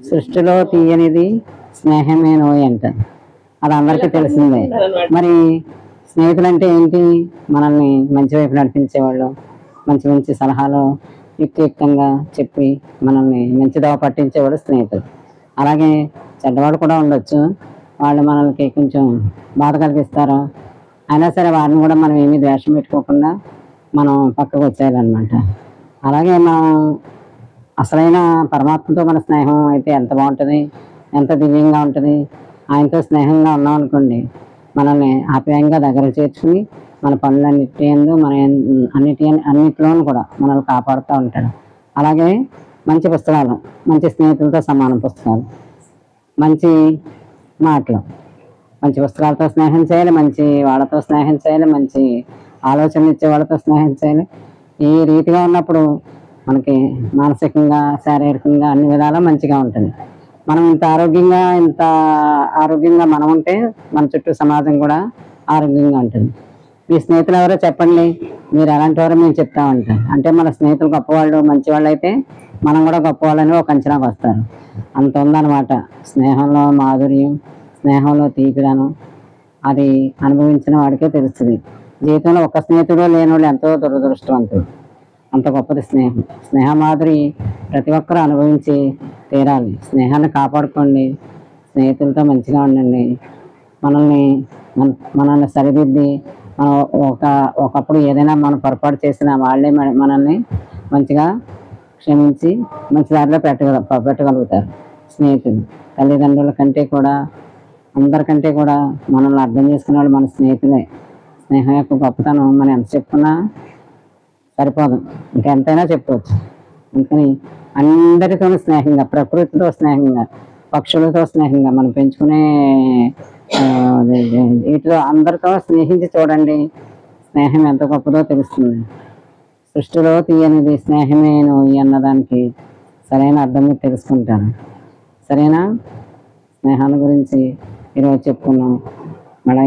సృష్టిలో తీయనిది స్నేహమే నోయి అంట. అది అందరికీ తెలిసిందే. మరి స్నేహితులు అంటే ఏంటి? మనల్ని మంచి వైపు నడిపించేవాళ్ళు, మంచి మంచి సలహాలు యుక్తియుక్తంగా చెప్పి మనల్ని మంచి దోవ పట్టించేవాడు స్నేహితుడు. అలాగే చెడ్డవాడు కూడా ఉండొచ్చు. వాళ్ళు మనల్ని కొంచెం బాధ కలిగిస్తారు. అయినా సరే వారిని కూడా మనం ఏమీ ద్వేషం పెట్టుకోకుండా మనం పక్కకు వచ్చేయాలన్నమాట. అలాగే మనం అసలైన పరమాత్మతో మన స్నేహం అయితే ఎంత బాగుంటుంది, ఎంత దివ్యంగా ఉంటుంది. ఆయనతో స్నేహంగా ఉన్నాం అనుకోండి, మనల్ని ఆప్యాయంగా దగ్గర చేర్చుకుని మన పనులన్నిటి యందు మన అన్నిట్లోనూ కూడా మనల్ని కాపాడుతూ ఉంటాడు. అలాగే మంచి పుస్తకాలు, మంచి స్నేహితులతో సమానం పుస్తకాలు, మంచి మాటలు, మంచి పుస్తకాలతో స్నేహం చేయాలి, మంచి వాళ్ళతో స్నేహం చేయాలి, మంచి ఆలోచనలు ఇచ్చే వాళ్ళతో స్నేహం చేయాలి. ఈ రీతిగా ఉన్నప్పుడు మనకి మానసికంగా, శారీరకంగా అన్ని విధాలా మంచిగా ఉంటుంది. మనం ఇంత ఆరోగ్యంగా మనం ఉంటే మన చుట్టూ సమాజం కూడా ఆరోగ్యంగా ఉంటుంది. మీ స్నేహితులు ఎవరో చెప్పండి, మీరు ఎలాంటి వారో మేము చెప్తామంటారు. అంటే మన స్నేహితులు గొప్పవాళ్ళు, మంచివాళ్ళు అయితే మనం కూడా గొప్పవాళ్ళని ఒక అంచనాకు వస్తారు. అంత ఉందన్నమాట స్నేహంలో మాధుర్యం, స్నేహంలో తీపిదనం. అది అనుభవించిన వాడికే తెలుస్తుంది. జీవితంలో ఒక్క స్నేహితుడు లేని వాళ్ళు ఎంతో దురదృష్టవంతుడు. అంత గొప్పది స్నేహం. స్నేహ మాధురి ప్రతి ఒక్కరూ అనుభవించి తీరాలి. స్నేహాన్ని కాపాడుకోండి, స్నేహితులతో మంచిగా ఉండండి. మనల్ని సరిదిద్ది మనం ఒకప్పుడు ఏదైనా మనం పొరపాటు చేసినా వాళ్ళే మనల్ని మంచిగా క్షమించి మంచి దారిలో పెట్టగలుగుతారు స్నేహితులు. తల్లిదండ్రుల కంటే కూడా, అందరికంటే కూడా మనల్ని అర్థం చేసుకునే వాళ్ళు మన స్నేహితులే. స్నేహం యొక్క గొప్పతనం మనం ఎంత చెప్పుకున్నా సరిపోదు, ఇంకెంతైనా చెప్పవచ్చు. అందుకని అందరితోనూ స్నేహంగా, ప్రకృతితో స్నేహంగా, పక్షులతో స్నేహంగా, మనం పెంచుకునే వీటిలో అందరితో స్నేహించి చూడండి. స్నేహం ఎంత గొప్పదో తెలుస్తుంది. సృష్టిలో తీయనిది స్నేహమే నోయి అన్నదానికి సరైన అర్థం మీరు తెలుసుకుంటాను. సరేనా? స్నేహాల గురించి ఈరోజు చెప్పుకున్నాం. మళ్ళీ